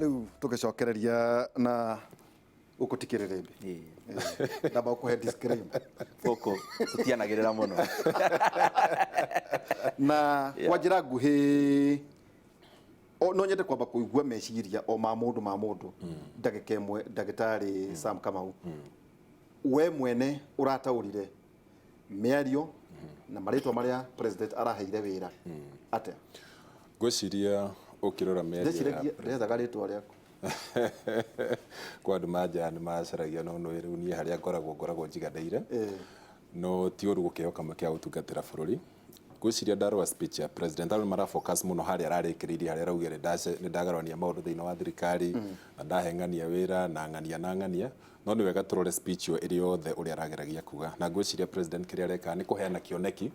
riu tugicokereria na ukutikirire mbi ndaba ukuhe disclaimer foko tutianagirira muno na kwa njira nguhi no nyende kwamba kuigua meciria o ma mundu ndagika imwe ndagitari Sam Kamau we mwene urataurire miario na maritwa maria president araheire wira ate gwiciria ukirora meria rethaga ritwa riaku kwa andu manja ni macaragia no no riu ni haria ngoragwo njiganĩire no ti ũru gũkĩo kamwe kĩa gũtungatĩra bũrũri gwiciria ndarora speech ya president arĩ mara focus muno harĩa ararĩkĩrĩirie harĩa araugire nĩ ndagarania maũndũ thĩinĩ wa thirikari na ndahengania wĩra na ng'ania no nĩ wega tũrore speech ĩyo ĩrĩ yothe ũrĩa arageragia kuga na gwiciria president kĩrĩa areka nĩ kũheana kĩoneki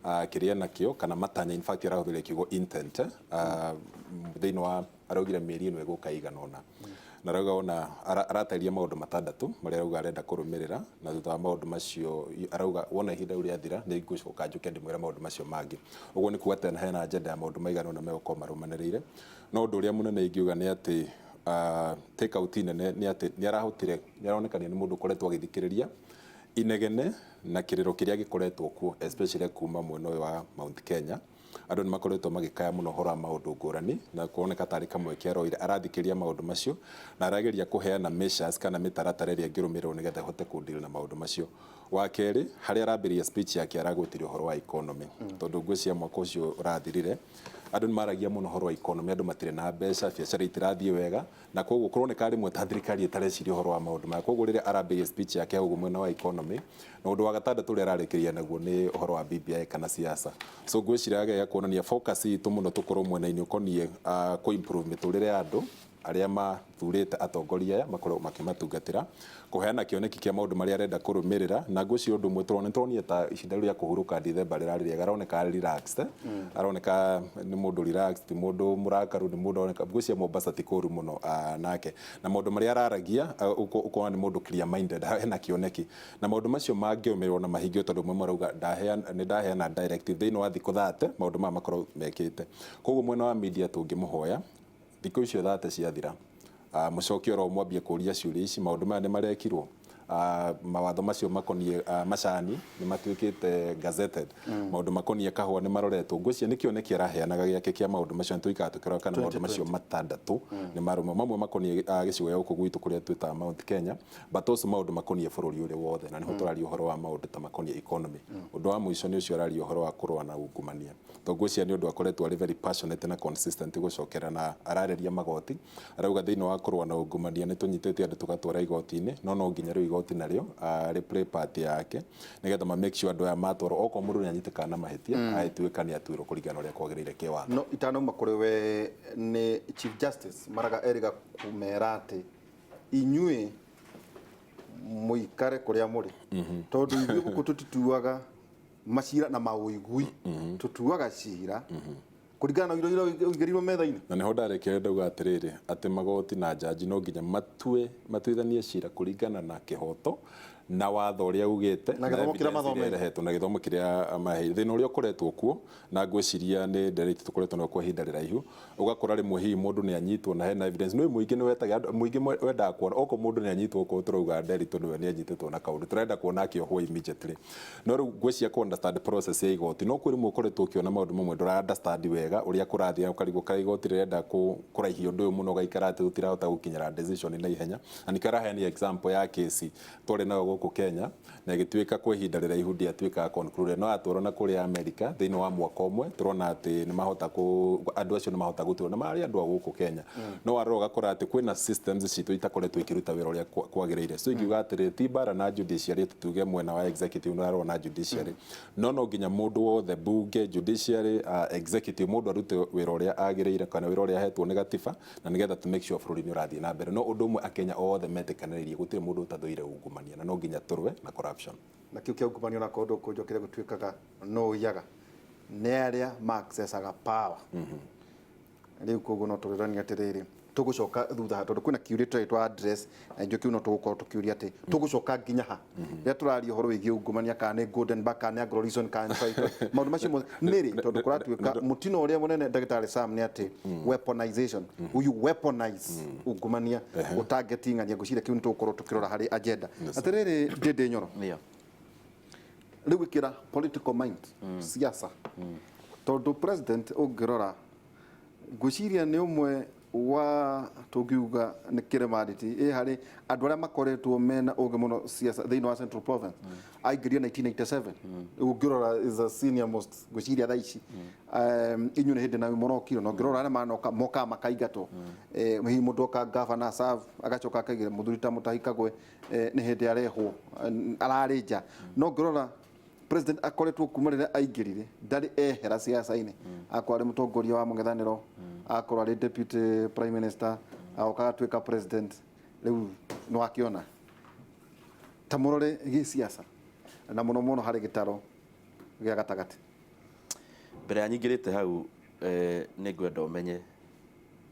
kĩrĩa nakĩo kana matanya in fact arahũthĩra kiugo intent thĩinĩ wa araugire mĩeri ĩno ĩgũka igana ũna na rauga ona arataria maũndũ matandatũ marĩa arauga arenda kũrũmĩrĩra na thutha wa maũndũ macio arauga wona ihinda rĩu rĩathira nĩ ngũcoka njuke ndĩmwĩre maũndũ macio mangĩ ũguo nĩ kuga atĩ hena agenda ya maũndũ maigana ũna megũkorwo marũmanĩrĩire no ũndũ ũrĩa mũnene ingiuga nĩ atĩ take out nene nĩ atĩ nĩ arahotire nĩ aronekania nĩ mũndũ ũkoretwo agĩthikĩrĩria inegene na kĩrĩro kĩrĩa gĩkoretwo kuo especially kuma mwena ũyũ wa Mount Kenya andũ nĩ makoretwo magĩkaya mũno horo maũndũ ngũrani na kuoneka tarĩ kamwe kĩaroire arathikĩria maũndũ macio na arageria kũheana measures kana mĩtaratara ĩrĩa ĩngĩrũmĩrĩrwo nĩgetha ahote kũdeal na maũndũ macio wa kerĩ harĩa arambĩrĩria speech yake aragwĩtirie ũhoro wa economy tondũ ngwĩciria mwaka ũcio ũrathirire andũ nĩ maragia mũno ũhoro wa economy andũ matirĩ na mbeca biacara itirathiĩ wega na koguo kũroneka rĩmwe ta thirikari ĩtareciria ũhoro wa maũndũ maya koguo rĩrĩa arambĩrĩria speech yake ũguo mwena wa economy na ũndũ wa gatandatũ ũrĩa ararĩkĩria naguo nĩ ũhoro wa BBI kana siasa so ngwĩciria agaya kuonania focus itũ mũno tũkorwo mwena-inĩ ũkoniĩ kũ improve mĩtũrĩre ya andũ arĩa mathurĩte atongoria aya makorwo makĩmatungatĩra kũheana kĩoneki kĩa maũndũ marĩa arenda kũrũmĩrĩra na ngwĩciria ũndũ ũmwe tũronire ta ihinda rĩa kũhurũka December rĩrarĩ rĩega aroneka relaxed aroneka nĩ mũndũ relaxed ti mũndũ mũrakaru nĩ mũndũ aroneka ngwĩciria Mombasa ti kũru mũno nake na maũndũ marĩa araragia ũkona nĩ mũndũ clear minded hena kĩoneki na maũndũ macio mangĩomerwo na mahingio tondũ mwe marauga ndaheana directive thĩinĩ wa thikũ 30 maũndũ maya makorwo mekĩte koguo mwena wa media tũngĩmũhoya thikũ icio 30 ciathira mũcokio ro mwambie kũria ciũria ici maũndũ maya nĩ marekirwo mawatho macio makoniĩ macani nĩ matuĩkĩte gazetted maũndũ makoniĩ kahũa nĩ maroretwo ngwĩciria nĩkĩo nĩ kĩraheanaga gĩake kĩa maũndũ macio nĩtũikaga tũkĩrora kana maũndũ macio matandatũ nĩ marũma mamwe makoniĩ gĩcigo gĩa gũkũ gwitũ kũrĩa twĩtaga Mount Kenya but also maũndũ makoniĩ bũrũri ũrĩa wothe na nĩho tũraria ũhoro wa maũndũ ta makoniĩ economy ũndũ wa mũico nĩ ũcio araria ũhoro wa kũrũa na ungumania to ngwĩciria nĩ ũndũ akoretwo arĩ very passionate na consistent gũcokera na arareria magoti arauga thĩinĩ wa kũrũa na ungumania nĩ tũnyitĩte andũ tũgatwara igoti-inĩ no nginya rĩu igoti narĩo replay party yake nigetha ma make sure andũ aya matwaro oko mũndũ nĩ anyitĩkana na mahĩtia aituĩka nĩ atuĩrwo kũringana ũrĩa kwagĩrĩire kĩwatho no itanauma kũrĩ we nĩ Chief Justice Maraga eriga kumera atĩ inyuĩ mũikare kũrĩa mũrĩ tondũ ithuĩ gũkũ tũtituaga macira na maũigui tũtuaga cira kũringana na indo igerirwo metha-inĩ na nĩho ndarekere ndauga atĩrĩrĩ atĩ magoti na jaji no nginya matuithanie cira kũringana na kĩhoto na watho ũrĩa ugĩte na gĩthomo kĩrĩa mathomeire na gĩthomo kĩrĩa maheire thĩna ũrĩa ũkoretwo kuo na ngwĩciria nĩ ndereti tũkoretwo nayo kwa ihinda rĩraihu ũgakora rĩmwe hihi mũndũ nĩ anyitwo na hena evidence no mũingĩ nĩ wetaga mũingĩ wendaga kuona oko mũndũ nĩ anyitwo ko tũrauga nderi tondũ we nĩ anyitĩtwo na kaũndũ tũrenda kuona akĩohwo immediately no rĩu ngwĩciria ku understand process ya igoti no kũrĩ mwe ũkoretwo ũkĩona maũndũ mamwe ndũra understand wega ũrĩa kũrathiĩ ũkarigwo kana igoti rĩrenda kũraihia ũndũ ũyũ mũno ũgaikara atĩ ũtirahota gũkinyĩra decision na ihenya na nĩkaraheani example ya kesi twarĩ nayo gũkũ Kenya na igĩtuĩka kwa ihinda rĩraihu ndiatuĩka conclude no atwarwo na kũrĩa America thĩinĩ wa mwaka ũmwe tũrona atĩ nĩ mahota andũ acio nĩ mahota gũtuĩrwo na marĩ andũ a gũkũ Kenya no warora ũgakora atĩ kwĩna systems citũ itakoretwo ikĩruta wĩra ũrĩa kwagĩrĩire so ingiuga atĩrĩ ti bara na judiciary tuge mwena wa executive na arona na judiciary no nginya mũndũ wothe bunge judiciary executive mũndũ arute wĩra ũrĩa agĩrĩire kana wĩra ũrĩa ahetwo nĩ gatiba na nĩgetha to make sure bũrũri nĩ ũrathiĩ na mbere no ũndũ ũmwe akenya othe metĩkanĩrĩirie gũtirĩ mũndũ ũtathũire ungumania na no nginya tũrwe na corruption na kĩu kĩa ungumania na kũndũ kũnjokire gũtuĩkaga no yaga nĩ arĩa ma accessaga power rĩu koguo no tũrĩrania atĩrĩrĩ tugucoka thutha tondu kwina kiurito twa address na njo kiuno tugukorwo tukiuria ati tugucoka nginya ha ya turaria horo wigi ungumania kana golden back kana agrorizon kana maundu macio niri tondu kuratuika mutino uria munene ndagitari Sam ni ati weaponization uyu weaponize ungumania utargeting ania gucira kiuno tugukorwo tukirora hari agenda atiriri Ndindi Nyoro riu ikira political mind siasa tondu president ungirora guciria ni umwe wa tugiuga ni kiremaditi hari andu aria makoretwo mena uge muno siasa thiini wa Central Province aingiria 1987 ungirora is a senior most guciria thaici inyu ni hindi na monokiro no ngirora aria manoka moka makaigato hi mundu oka governor serve agacoka akagira muthurita mutahikagwe ni hindi arehwo ararinja no ngirora president akoretwo kumarira aingirire ndari ehera siasa-ini akwari mutongoria wa mung'ethaniro akorwo ari deputy prime minister akagatuika president riu no akiona ta murore gi siasa na muno muno hari gitaro gia gatagati mbere ya nyingirite hau ni ngwenda umenye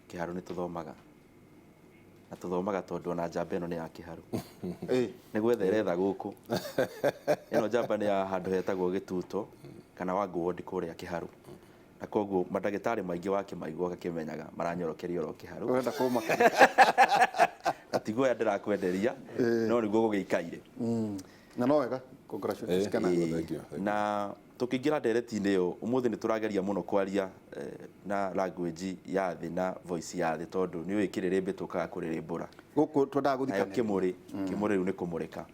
kiharu ni tuthomaga na tuthomaga tondu ona njamba ino ni ya kiharu ni gwetherera guku ino njamba ni ya handu hetagwo Gituto kana Wangu ward kuria kiharu na koguo madagitari maingi wake maigwa gakimenyaga maranyorokeria ro kiharu urenda kuma atigwo ya ndirakwenderia no niguo gugikaire na no wega congratulations kana na tukingira ndereti-ini yo umuthi ni turageria muno kwaria na language ya thi na voice ya thi tondu ni wikirire mbe tukaga kuririmbura guku twendaga guthikana kimuri riu ni kumurika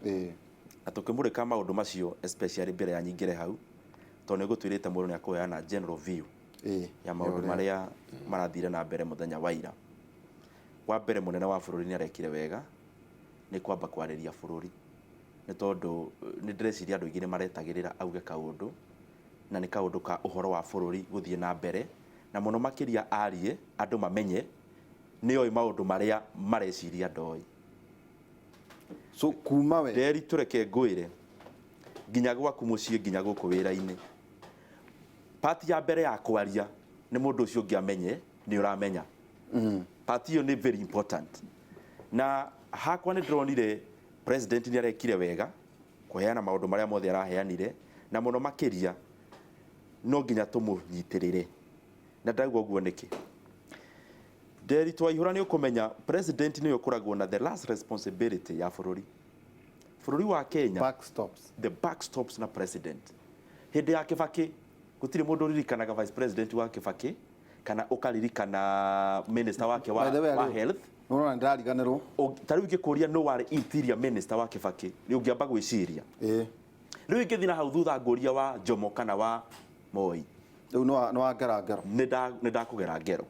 na tukimurika maundu macio especially mbere ya nyingire hau tondu gutwirite mundu ni akuheana general view ya maundu maria marathire na mbere muthenya wa ira wa mbere munene wa bururi ni arekire wega ni kwamba kwariria bururi ni tondu ni ndreciria andu ingi ni maretagirira auge kaundu na ni kaundu ka uhoro wa bururi guthie na mbere na muno makiria arie andu mamenye ni oi maundu maria mareciria ndoi so kuma we nderi tureke ngwire nginya gwaku mucii nginya guku wira-ini pati ya mbere ya kwaria ni mundu ucio ngiamenye ni uramenya pati yo ni very important na hakwa ni ndronire president ni arekire wega kuheana maundu maria mothe araheanire na muno makiria no nginya tumunyitirire na ndagwo guo niki nderi twaihura ni ukumenya president ni ukuragwo na the last responsibility ya bururi wa Kenya backstops the backstops na president hindi ya Kibaki gutire mundu ririkanaga vice president wa Kibaki kana ukaririkana minister wake wa health no ndariganirwo tariu ngikuria no wari interior minister wa Kibaki ni ungiamba gwiciria riu ingithii na hau thutha nguria wa Jomo kana wa Moi riu no angera ngero ni ndakugera ngero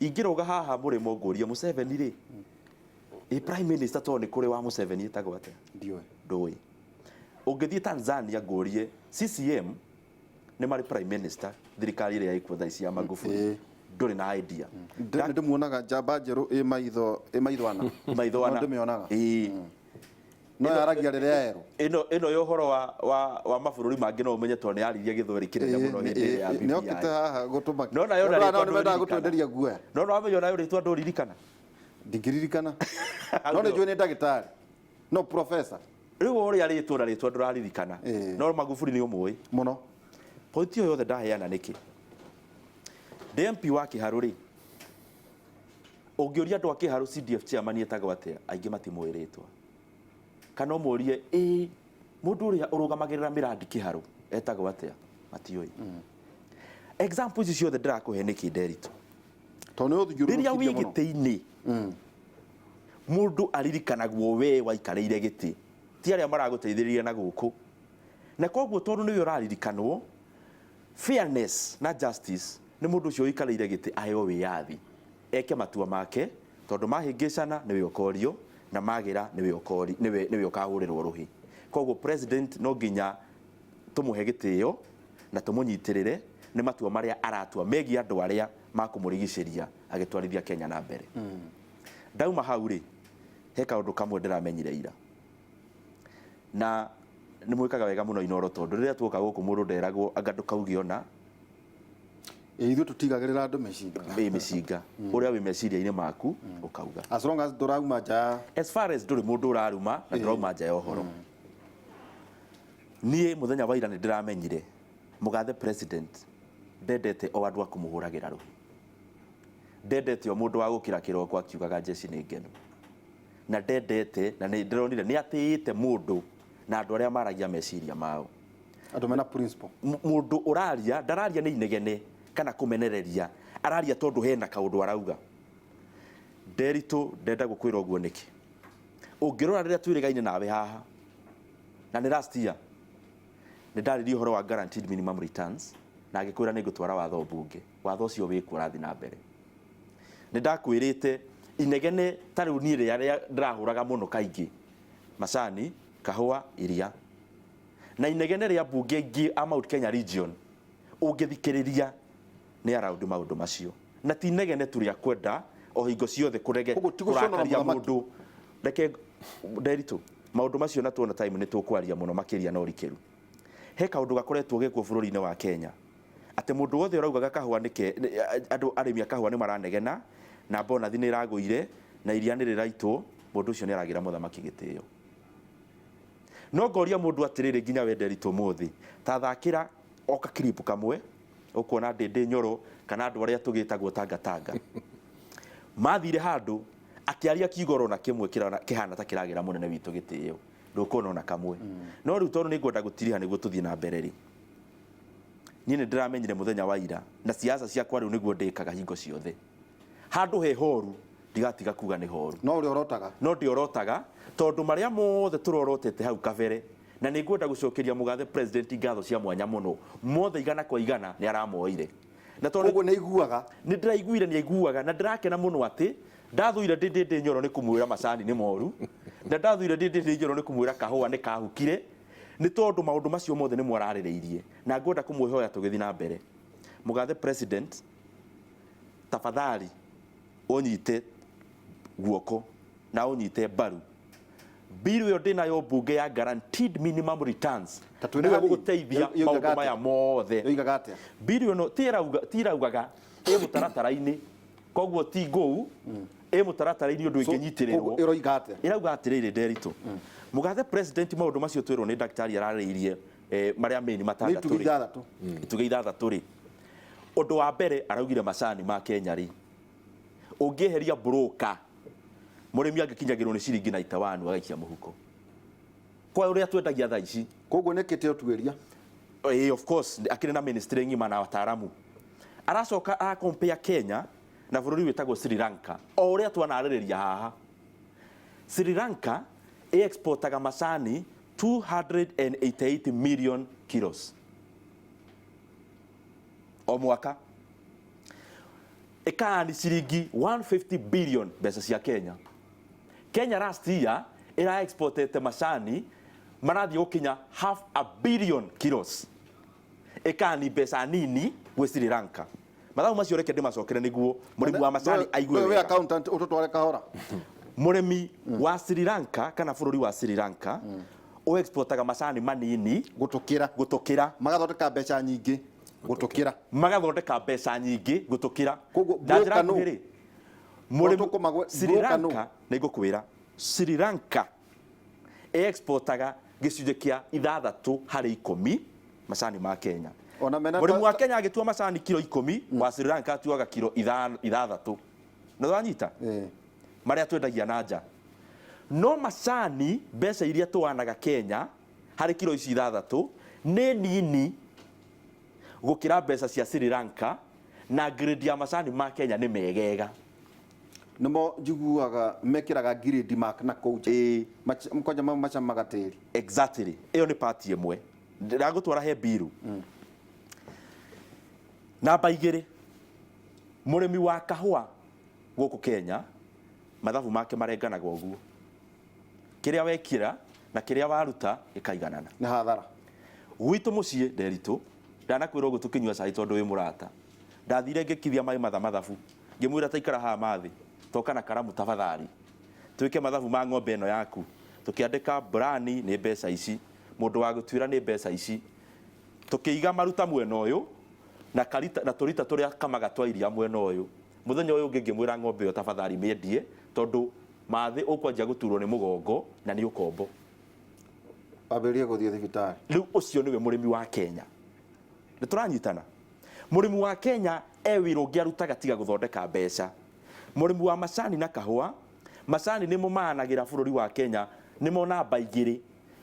ingiroga haha murimo nguria Museveni ri prime minister to ni kuri wa Museveni etagwo atia ndui ungithii Tanzania ngurie CCM ni mari prime minister thirikari ile ya ikwa thaici ya Magufuli nduri na idea ndimuonaga njamba njeru maithwana ndimionaga no yaragia riria yero ino yo horo wa mabururi mangi no umenye to ni yariria githweri kirenya muno hindi ya BBI ni okite haha gutuma no na yo na ndio gutwenderia guoya no amenyo nayo ritwa nduririkana ndingiririkana no ni jweni ndagitari no professor riu uri aritwa na ritwa nduraririkana no Magufuli ni umui muno pointi yo yothe ndaheana niki DMP wa Kiharu ri ungiuria andu a Kiharu CDF chairman etagwo atia aingi matimwiritwa kana umurie mundu uria urugamagirira mirandi Kiharu etagwo atia matioi examples icio the ndirakuhe niki nderito to no thiguru riria wigite-ini mundu aririkanagwo we waikareire giti ti aria maraguteithiriria na guku na koguo tondu niwe uraririkanwo fairness na justice ni mundu ucio uikareire giti aheo wiyathi eke matua make tondu mahingicana niwe ukorio na magira niwe ukahurirwo ruhi koguo president no nginya tumuhe gitio na tumunyitirire ni matua maria aratua megi andu aria makumurigiceria agitwarithia Kenya na mbere ndauma hau ri he kaundu kamwe ndiramenyire ira na ni mwikaga wega muno Inoro tondu riria tuoka guku mundu nderagwo anga ndukaugiona ithuĩ tũtigagĩrĩra andũ mĩcinga mĩcinga ũrĩa wĩ meciria-inĩ maku ũkauga as long as ndũrauma nja as far as ndũrĩ mũndũ ũraruma na ndũrauma nja ya ũhoro. Niĩ mũthenya wa ira nĩ ndĩramenyire mũgathe president ndendete o andũ a kũmũhũragĩra rũhi, ndendete o mũndũ wa gũkĩra kĩroko akiugaga njeci nĩ ngenu, na ndendete na nĩ ndĩronire nĩ atĩĩte mũndũ na andũ arĩa maragia meciria mao, andũ mena principle. Mũndũ ũraria ndararia nĩ inegene kana kũmenereria, araria tondũ hena kaũndũ arauga. Nderitu ndenda gũkwĩra ũguo nĩkĩ, ũngĩrora rĩrĩa twĩrĩgaine nawe haha na nĩ last year nĩ ndarĩrie ũhoro wa guaranteed minimum returns na ngĩkwĩra nĩ ngũtwara watho mbunge, watho ũcio wĩkuo ũrathiĩ na mbere. Nĩ ndakwĩrĩte inegene ta rĩu niĩ rĩrĩa ndĩrahũraga mũno kaingĩ macani, kahũa, iria, na inegene rĩa mbunge ingĩ a Mount Kenya region ũngĩthikĩrĩria nĩ around maũndũ macio, na ti inegene tu rĩa kwenda o hingo ciothe kũrakaria mũndũ. Reke Nderitu, maũndũ macio na tuona time nĩ tũkwaria mũno makĩria na ũrikĩru. He kaũndũ gakoretwo gĩkuo bũrũri-inĩ wa Kenya atĩ mũndũ wothe ũraugaga kahũa andũ arĩmi a kahũa nĩ maranegena na bonathi nĩ ĩragũire na iria nĩ rĩraitwo, mũndũ ũcio nĩ aragira mũthamaki gĩtĩo. No ngoria mũndũ atĩrĩrĩ, nginya we Nderitu mũthĩ ta thakĩra oka clip kamwe ũkuona Ndindi Nyoro kana andũ arĩa tũgĩtagwo tangatanga mathire handũ akĩaria kiugo na kĩmwe kĩhana ta kĩragira mũnene witũ gĩtĩo, ndũkona ona kamwe. No rĩu tondũ nĩ ngwenda gũtiriha nĩguo tũthiĩ na mbere rĩ, niĩ nĩ ndĩramenyire mũthenya wa ira na siasa ciakwa rĩu nĩguo ndĩkaga hingo ciothe, handũ he horu ndigatiga kuga nĩ horu, no ũrĩa ũrotaga no ndiorotaga tondũ marĩa mothe tũrorotete hau kabere, na nĩ ngwenda gũcokeria mũgathe president ngatho cia mwanya mũno, mothe igana kwa igana nĩ aramoire. Na tondũ ũguo nĩ iguaga, nĩ ndĩraiguire nĩ aiguaga, na ndĩrakena mũno atĩ ndathũire Ndindi Nyoro nĩ kũmwĩra macani nĩ moru, na ndathũire Ndindi Nyoro nĩ kũmwĩra kahũa nĩ kahukire, nĩ tondũ maũndũ macio mothe nĩ mwararĩrĩirie, na ngwenda kũmwĩhoya tũgĩthiĩ na mbere. Mũgathe president, tafadhali ũnyite guoko na ũnyite mbaru bill ĩyo ndĩnayo mbunge ya guaranteed minimum returns nĩguo gũgũteithia maũndũ maya mothe. Bill ĩno tiraugaga ĩ mũtaratara-inĩ, koguo ti ngũu ĩ mũtaratara-inĩ ũndũ ĩngĩnyitĩrĩrwo. Ĩrauga atĩrĩrĩ Nderitu, mũgathe president, maũndũ macio twĩrwo nĩ daktari ararĩirie marĩa mĩni matandatũ tuge ithathatũ rĩ. Ũndũ wa mbere araugire macani ma Kenya rĩ, ũngĩeheria broker mũrĩmi angĩkinyagĩrwo nĩ ciringi 91 agaikia mũhuko kwa ũrĩa twendagia thaa ici. Koguo nĩ kĩte ũtuĩria of course akĩrĩ na ministry ng'ima na wataaramu, aracoka a compare Kenya na bũrũri wĩtagwo Sri Lanka o ũrĩa twanarĩrĩria haha. Sri Lanka exportaga macani 288 million kilos o mwaka, ĩkaani ciringi 150 billion mbeca cia Kenya. Kenya last year ĩra exportete macani marathiĩ gũkinya 500 million kilos, ĩkaani mbeca nini gwĩ Sri Lanka. Mathabu macio reke ndĩmacokere nĩguo mũrĩmi wa macani aigue wega. Accountant ũtũtware kahora. Mũrĩmi wa Sri Lanka kana bũrũri wa Sri Lanka o exportaga macani manini gũtũkĩra magathondeka mbeca nyingĩ gũtũkĩra, magathondeka mbeca nyingĩ gũtũkĩra. Ndajĩra kwĩrĩ mũrĩmi Sri Lanka nĩ ngũkwĩra Sri Lanka exportaga gĩcunjĩ kĩa 6 harĩ 10 macani ma Kenya. Mũrĩmi wa Kenya agĩtua macani kilo 10 wa Sri Lanka atuaga kilo 6. Na wanyita marĩa twendagia na nja. No macani mbeca iria tũwanaga Kenya harĩ kilo ici 6 nĩ nini gũkĩra mbeca cia Sri Lanka, na grade ya macani ma Kenya nĩ megega. Nimo njiguaga mekĩraga grade mark na coach mkonya macha magatĩri. Exactly, ĩyo nĩ part ĩmwe. Ndĩragũtwara he biru. Namba 2, mũrĩmi wa kahũa gũkũ Kenya mathabu make marenganagwo ũguo, kĩrĩa wekira na kĩrĩa waruta gĩkaiganana. Nĩ hathara Gwitũ mũciĩ Nderitu, ndanakwĩra ũguo tũkĩnyua cai tondũ wĩ mũrata, ndathire ngĩkithia maĩ mathabu ngĩmwĩra taikara haha mathĩ toka na karamu tafadhali twĩke mathabu ma ng'ombe ĩno yaku, tũkĩandĩka brani nĩ mbeca ici, mũndũ wa gũtuĩra nĩ mbeca ici, tũkĩiga maruta mwena ũyũ, na karita na turita turia kamaga twa iria mwena uyu muthenya uyu ungi ngimwira ng'ombe yo tafadhali miendie tondu mathi ukwanjia guturwo ni mugongo na ni ukombo aberie guthie thibitari riu ucio niwe murimi wa Kenya ni turanyitana murimi wa Kenya wira ungi arutaga tiga guthondeka mbeca murimi wa macani na kahua macani ni mumanagira bururi wa Kenya ni mona baigiri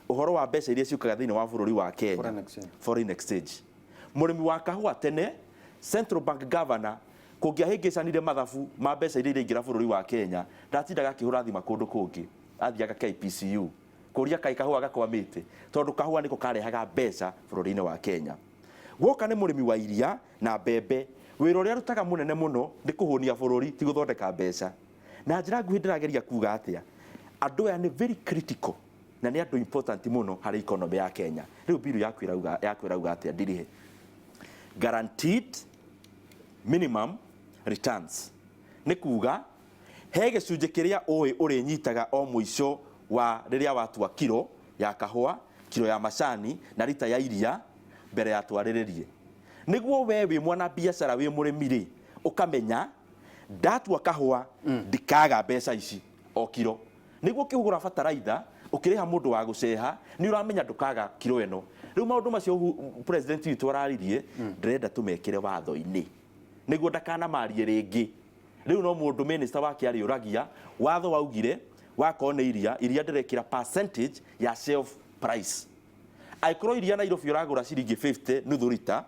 uhoro wa mbeca iria ciukaga thiini wa bururi wa Kenya foreign exchange murimi wa kahua tene Central Bank Governor kungiahingicanire mathabu ma mbeca iria iringira bururi wa Kenya ndatindaga akihura thima kundu kungi athiaga KPCU kuria kai kahua gakwamite tondu kahua niko karehaga mbeca bururi-ini wa Kenya woka ni murimi wa iria na mbembe wira uria rutaga munene muno ni kuhunia bururi ti guthondeka mbeca na njira nguhi ndirageria kuga atia andu aya ni very critical na ni andu important muno hari economy ya Kenya riu biru yakwirauga atia ndirihe guaranteed minimum returns ni kuga he gicunje kiria uri nyitaga o muico wa riria watua kilo ya kahua kilo ya macani na lita ya iria mbere ya twariririe niguo we wi mwana biashara wi murimi ri ukamenya ndatua kahua ndikaga mbeca ici o kilo niguo kihugura fertilizer ukiriha mundu wa guceha ni uramenya ndukaga kilo eno riu maundu macio president witu araririe ndirenda tumekire watho-ini niguo ndakana marie ringi riu no mundu minister wake ari uragia watho waugire wakone iria ndirekira percentage ya shelf price aikoro iria Nairobi uragura ciringi 50 nuthu lita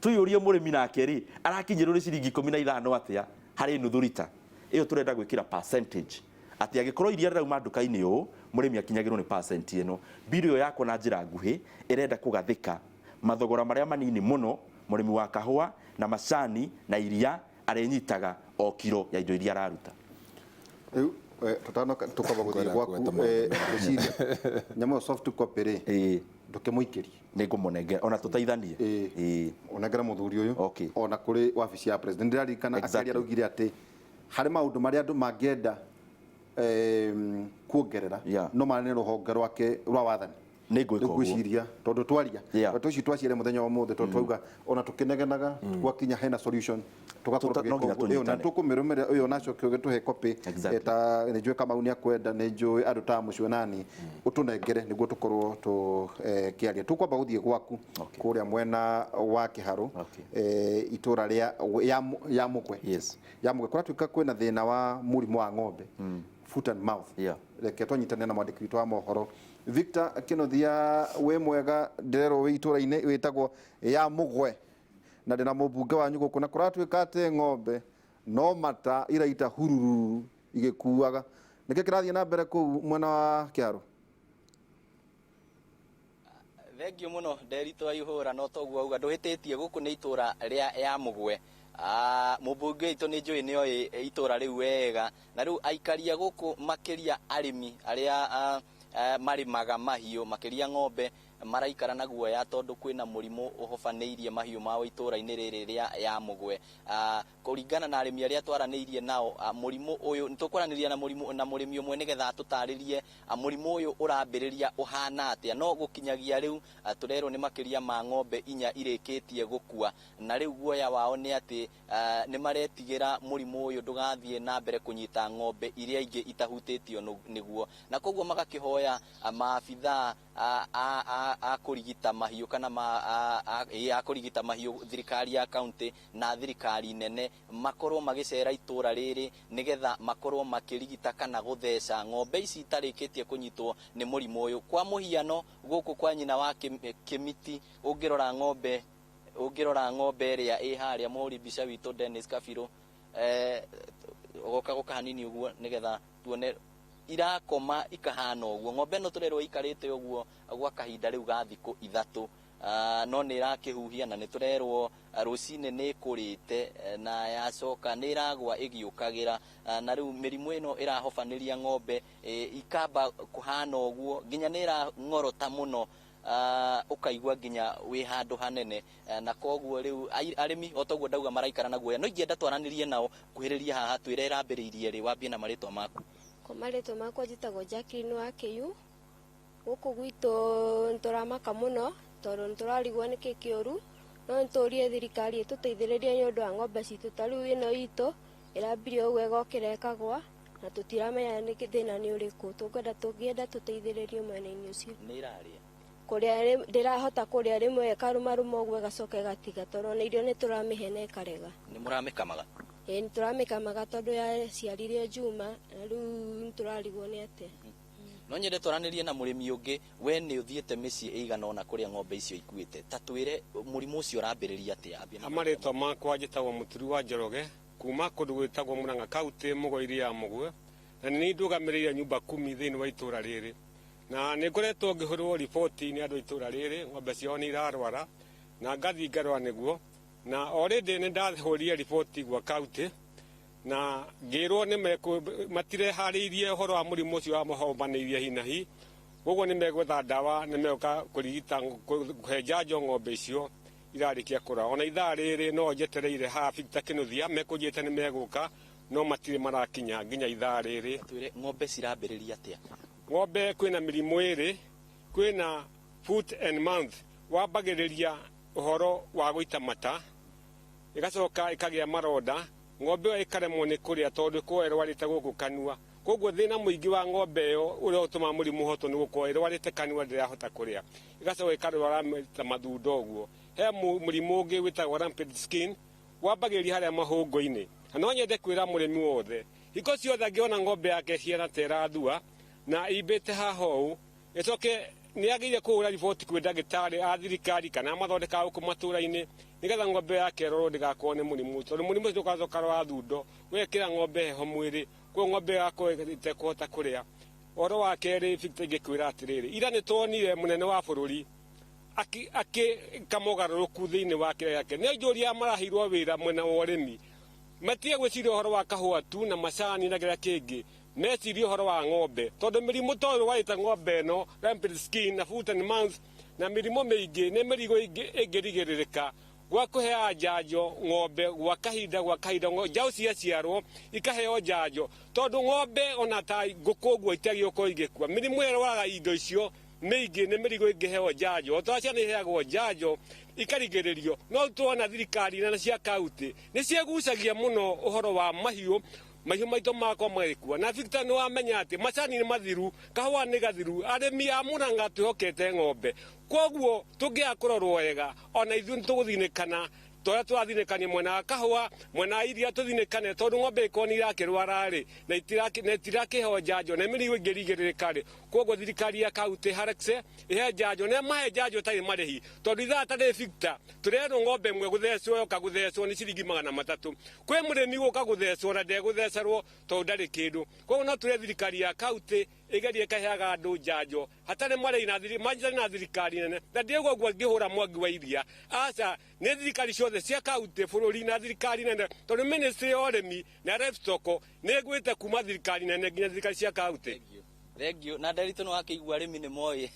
tuyurie murimi nake ri arakinyirwo ciringi 15 atia hari nuthu lita iyo turenda gwikira percentage ati agikorwo iria rauma nduka-ini u murimi akinyagirwo ni percent eno birio yako na njira nguhi irenda kugathika mathogora maria manini muno murimi wa kahua na macani na iria arenyitaga o kilo ya indo iria araruta tutano tukaba guthie gwaku reciria nyamo soft copy ri ndukimuikirie ni ngumunenge ona tutaithanie onagera muthuri uyu ona kuri wabici ya president ndirarikana akaria raugire ati hari maundu maria andu mangienda kuongerera no mane ruhonge rwake rwa wathani niguciria tondu twaria tuci twacire muthenya wa muthe tondu twauga ona tukinegenaga twakinya hena solution tugakorwo na tukumirumira uyo nacio tuhe copy eta njue kama unia kwenda njue andu ta mucio nani utunengere niguo tukorwo tukiaria tukwamba guthie gwaku kuria mwena wa Kiharo itura ria ya mugwe kora twika kwina thina wa murimu wa ng'ombe foot and mouth reke twanyitane na mwandiki witu wa mohoro Victor Kinothia we mwega nderero wi itura-ini witagwo ya mugwe na ndina mubunge wanyu guku na kuratwika ati ng'ombe no mata iraita hururu igikuaga nike kirathie na mbere ku mwena wa Kiharo thengio muno nderito ihura no toguo auga nduhititie guku ni itura ria ya mugwe mubunge itu ni njui nio itura riu wega na riu aikaria guku makiria arimi aria marimaga mahiu makiria ng'ombe maraikara na guoya tondu kwina murimu uhofaneirie mahiu mao itura-ini riri ria ya mugwe kuringana na arimi aria twaraniirie nao murimu uyu nitukoraniria na murimi umwe nigetha tutaririe murimu uyu urambiriria uhana atia no gukinyagia riu turero ni makiria ma ng'ombe inya irikitie gukua na riu guoya wao ni ati ni maretigira murimu uyu ndugathie na mbere kunyita ng'ombe iria ingi itahutitio niguo na koguo magakihoya maabitha akurigita mahiu kana akurigita mahiu thirikari ya county na thirikari nene makorwo magicera itura riri nigetha makorwo makirigita kana gutheca ng'ombe ici itarikitie kunyitwo ni murimu uyu kwa muhiano guku kwa nyina wa Kimiti ungirora ng'ombe ria haria muri bica witu Dennis Kabiro goka hanini uguo nigetha tuone irakoma ikahana uguo ng'ombe no turerwo ikarite uguo gwa kahinda riu ga thiku ithatu no ni irakihuhia na ni turerwo rucine ni kurite na yacoka ni iragwa igiukagira na riu mirimu ino irahofaniria ng'ombe ikamba kuhana uguo nginya ni irang'orota muno ukaigwa nginya wi handu hanene na koguo riu arimi otoguo ndauga maraikara na guoya no ingienda twaranirie nao kuhiriria haha twire irambiriirie ri wambie na maritwa maku Maritwa makwa njitagwo Jacqueline wa Kiyu guku gwitu nturamaka muno tondu nturarigwo niki kiuru no nturie thirikari ituteithĩrĩrie nĩ ũndũ wa ng'ombe citũ ta rĩu ĩno itũ ĩrambire ũguo ĩgokĩra ĩkagwa na tũtiramenya nĩ thĩna nĩ ũrĩkũ tũngĩenda tũteithĩrĩrio mwena-inĩ ũcio nĩ irarĩa kũrĩa ndĩrahota kũrĩa rĩmwe ĩkarũmarũma ũguo ĩgacoka ĩgatiga tondũ na irio nĩ tũramĩhe na ĩkarega nĩ mũramĩkamaga ĩĩ nĩ tũramĩkamaga tondũ yaciarire Juma na rĩu nĩ tũrarigwo nĩ atĩa no nyende twaranĩrie na mũrĩmi ũngĩ we nĩ ũthiĩte mĩciĩ ĩigana ona kũrĩa ng'ombe icio ikuĩte ta twĩre mũrimũ ũcio ũrambĩrĩria atĩa amarĩtwa makwa njĩtagwo Mũturi wa Njoroge kuma kũndũ gwĩtagwo Mũrang'a kaunti mũgũiri ya Mũgwe na nĩ ndũgamĩrĩire nyumba 10 thĩinĩ wa itũra rĩrĩ na nĩ ngoretwo ngĩhũrwo riboti nĩ andũ itũra rĩrĩ ng'ombe ciao nĩ irarwara na ngathi ngarora nĩguo na already nĩ ndahũrire riboti gwa kaunti na ngĩrwo matireharĩirie ũhoro wa mũrimũ ũcio wa mahobanĩirie hi na hi ũguo nĩ megwetha ndawa nĩ megũka kũrigita kũhe njanjo ng'ombe icio irarĩkia kũra ona ithaa rĩrĩ no njetereire haha Victor Kĩnuthia mekũnjĩte nĩ megũka no matirĩ marakinya nginya ithaa rĩrĩ twĩre ng'ombe cirambĩrĩria atĩa ng'ombe kwĩna mĩrimũ ĩrĩ kwĩna foot and mouth wambagĩrĩria ũhoro wa gũita mata ĩgacoka ĩkagĩa maronda ng'ombe ĩyo ĩkaremwo nĩ kũrĩa tondũ ĩkorwo ĩrwarĩte gũkũ kanua koguo thĩna mũingĩ wa ng'ombe ĩyo ũrĩa ũtũmaga mũrimũ ũhotwo nĩ gũkorwo ĩrwarĩte kanua ndĩrahota kũrĩa ĩgacoka ĩkarwara ta mathunda ũguo he mũrimũ ũngĩ wĩtagwo rampant skin wambagĩrĩria harĩa mahũngũ-inĩ no nyende kwĩra mũrĩmi wothe hiko ciothe angĩona ng'ombe yake ciana ta ĩrathua na imbĩte haha ũũ ĩcoke nĩ agĩrĩire kũhũra riboti kwĩ ndagĩtarĩ a thirikari kana mathondeka gũkũ matũra-inĩ nĩgetha ng'ombe yake ĩrorwo ndĩgakorwo nĩ mũrimũ tondũ mũrimũ ũcio ũgacoka wa thundo wekĩra ng'ombe heho mwĩrĩ koguo ng'ombe ĩgakorwo ĩtekũhota kũrĩa ũhoro wa kerĩ Victor ingĩkwĩra atĩrĩrĩ ira nĩ tuonire mũnene wa bũrũri akamogarũrũku thĩinĩ wa kĩrĩa gĩake nĩ njũria maraheirwo wĩra mwena wa ũrĩmi matige gwĩciria ũhoro wa kahũa tu na macani na kĩrĩa kĩngĩ mecirie ũhoro wa ng'ombe tondũ mĩrimũ ta ũyũ waita ng'ombe ĩno rampant skin na foot and mouth na mĩrimũ mĩingĩ nĩ mĩrigo ĩngĩrigĩrĩrĩka gwa kũheaga njanjo ng'ombe gwa kahinda njaũ ciaciarwo ikaheo njanjo tondũ ng'ombe ona ta ngũkũ ũguo itagio gũkorwo igĩkua mĩrimũ ĩrwaraga indo icio mĩingĩ nĩ mĩrigo ĩngĩheo njanjo o ta ciana iheagwo njanjo ikarigĩrĩrio no tuona thirikari na cia kaunti nĩ ciĩgucagia mũno ũhoro wa mahiũ maitũ makwa magĩkua na Victor nĩ wamenya atĩ macani nĩ mathiru kahũa nĩ gathiru arĩmi a Mũrang'a twĩhokete ng'ombe koguo tũngĩaga kũrorwo wega ona ithuĩ nĩ tũgũthinĩkana tũrĩa tũrathinĩkania mwena wa kahũa mwena wa iria tũthinĩkane tondũ ng'ombe ĩkorwo nĩ irakĩrwara-rĩ na itirakĩheo njanjo na mĩrimũ ĩngĩrigĩrĩrĩka-rĩ koguo thirikari ya kaunti harakĩce ihe njanjo na mahe njanjo tarĩ marĩhi tondũ ithaa tarĩ Victor tũrerwo ng'ombe ĩmwe gũthecwo yoka gũthecwo nĩ ciringi 300 kwĩ mũrĩmi gũka gũthecwo na ndegũthecerwo tondũ ndarĩ kĩndũ koguo no tũre thirikari ya kaunti ĩgerie ĩkaheaga andũ njanjo hatarĩ marĩhi na thirikari nene na ndĩguo ũguo ngĩhũra mwangi wa iria aca nĩ thirikari ciothe cia kaunti bũrũri na thirikari nene tondũ ministry ya ũrĩmi na livestock nĩ ĩgwĩte kuma thirikari nene nginya thirikari cia kaunti thengio na Nderitu nĩ wakĩigua arĩmi nĩ moĩ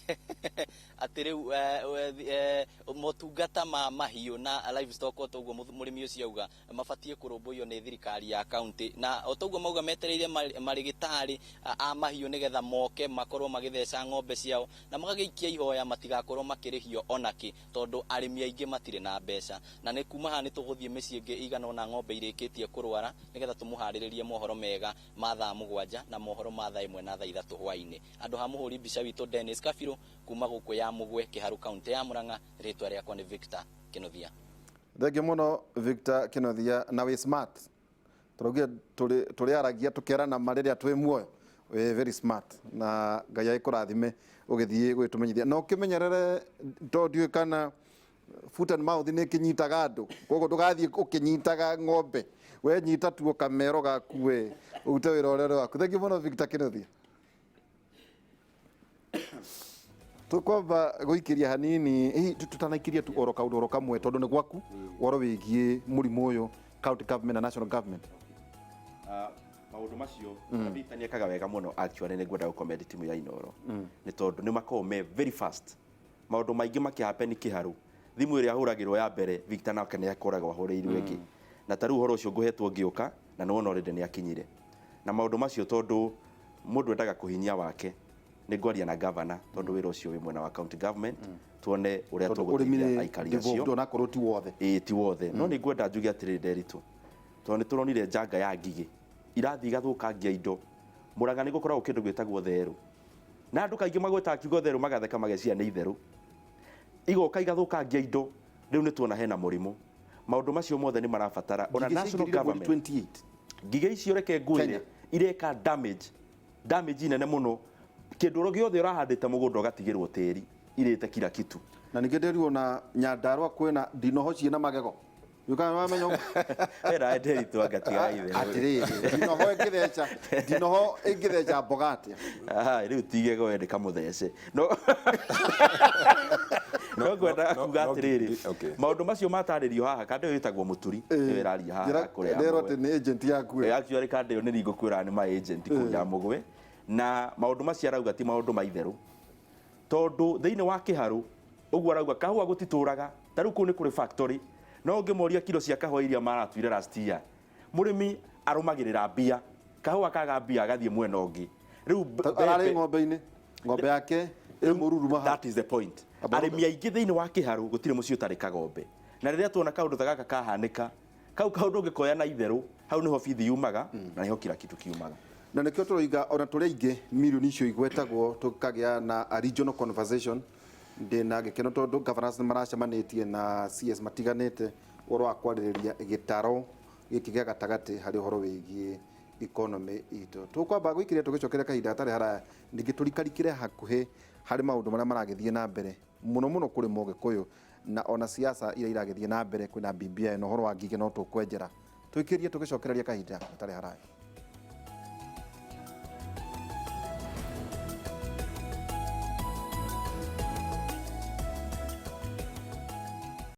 atĩ rĩu motungata ma mahiũ na livestock o toguo mũrĩmi ũcio auga mabatiĩ kũrũmbũiyo nĩ thirikari ya kaunti na o toguo mauga metereire marĩgĩtarĩ a mahiũ nĩgetha moke makorwo magĩtheca ng'ombe ciao na magagĩikia ihoya matigakorwo makĩrĩhio onakĩ tondũ arĩmi aingĩ matirĩ na mbeca na nĩ kuma haha nĩ tũgũthiĩ mĩciĩ ĩngĩ igana ona ng'ombe irĩkĩtie kũrwara nĩgetha tũmũharĩrĩrie mohoro mega ma thaa 7 na mohoro ma thaa 1 na thaa 3 hwainĩ andũ ha mũhũri mbica witũ Dennis Kabirũ kuma gũkũ ya Mũgwe Kĩharũ kaunti ya Mũrang'a rĩtwa rĩakwa nĩ Victor Kĩnuthia thengio mũno Victor Kĩnuthia na wĩ smart tũraugire tũrĩaragia tũkerana marĩrĩa twĩ muoyo wĩ very smart na Ngai agĩkũrathime ũgĩthiĩ gwĩtũmenyithia no ũkĩmenyerere ndiũĩ kana foot and mouth nĩ kĩnyitaga andũ koguo ndũgathiĩ ũkĩnyitaga ng'ombe we nyita tu kamero gaku we ũrute wĩra ũrĩa waku thengio mũno Victor Kĩnuthia tukwamba guikiria hanini tutanaikĩria tu oro kaundu oro kamwe tondu nĩ gwaku oro wĩgiĩ mũrimũ ũyũ county government na national government maũndũ macio Ndindi nĩ ekaga wega mũno actually nĩ ngwenda gũkomenda timu ya Inoro nĩ tondũ nĩ makoragwo me very fast maũndũ maingĩ makĩhappen Kĩharũ thimũ ĩrĩa ahũragĩrwo ya mbere Victor nake nĩ akoragwo ahũrĩirwo ĩngĩ na tarĩu ũhoro ũcio ngũhetwo ngĩũka na nĩ wona already nĩ akinyire na maũndũ macio tondũ mũndũ endaga kũhinyia wake nĩ ngwaria na governor tondu wĩra ũcio wĩ mwena wa county government tuone ũrĩa tũgũteithia aikari acio ndona korwo ti wothe ti wothe no nĩ ngwenda njuge atĩrĩ Nderitu tondũ nĩ tũronire njanga ya ngigĩ irathiĩ igathũkangia indo Mũrang'a nĩ gũkoragwo kĩndũ gwĩtagwo therũ na andũ kaingĩ magwetaga kiugo therũ magatheka magacia nĩ itherũ igoka igathũkangia indo rĩu nĩ tuona hena mũrimũ maũndũ macio mothe nĩ marabatara ona national government ngigĩ icio reke ngwĩre ireka damage nene mũno kĩndũ gĩothe ũrahandĩte mũgũnda ũgatigĩrwo tĩri irĩte kila kitu na ningĩ ndĩrĩo na Nyandarua kwĩna ndinoho ciĩna magego yuka wamenya era Nderitu angatiga ithe atĩrĩrĩ ndinoho ĩngĩtheca mbogatia rĩu tigego wende kamuthece no gwenda kuga atĩrĩrĩ maũndũ macio matarĩrio haha kande wĩtagwo mũturi nĩ wĩraria haha kũrĩa ndero atĩ nĩ agent yaku actually kande nĩ ringo kwĩra nĩ ma agent kũrĩa mũgwe na maũndũ macio arauga ti maũndũ maitherũ tondu thĩinĩ wa kĩharũ ũguo arauga kahũa gũtitũraga ta rĩu kũu nĩ kũrĩ factory no ngĩmoria kilo cia kahũa iria maratuire last year mũrĩmi arũmagĩrĩra mbia kahũa kaga mbia agathiĩ mwena ũngĩ rĩu ararĩ ng'ombe yake ĩ mũruru maha that is the point arĩmi aingĩ thĩinĩ wa kĩharũ gũtirĩ mũciĩ ũtarĩ kagombe na rĩrĩa tuona kaũndũ ta gaka kahanĩka kau kaũndũ ũngĩkoya na itherũ hau nĩho bithi yumaga na nĩho kila kitu kiumaga na nĩkĩo tũroiga ona tũrĩa ingĩ mirioni icio igwetagwo tũkagĩa na a regional conversation ndĩna gĩkeno tondũ governors nĩ maracemanĩtie na CS matiganĩte ũhoro wa kwarĩrĩria gĩtaro gĩkĩ gĩa gatagatĩ harĩ ũhoro wĩgiĩ economy itũ tũkwamba gũikĩria tũgĩcokeria kahinda hatarĩ haraya ningĩ tũrikarikĩre hakuhĩ harĩ maũndũ marĩa maragĩthiĩ na mbere mũno kũrĩ Mũgĩkũyũ na ona siasa iria iragĩthiĩ na mbere kwĩna BBI na ũhoro wa ngigĩ no tũkwenjera twĩkĩrie tũgĩcokereria kahinda hatarĩ haraya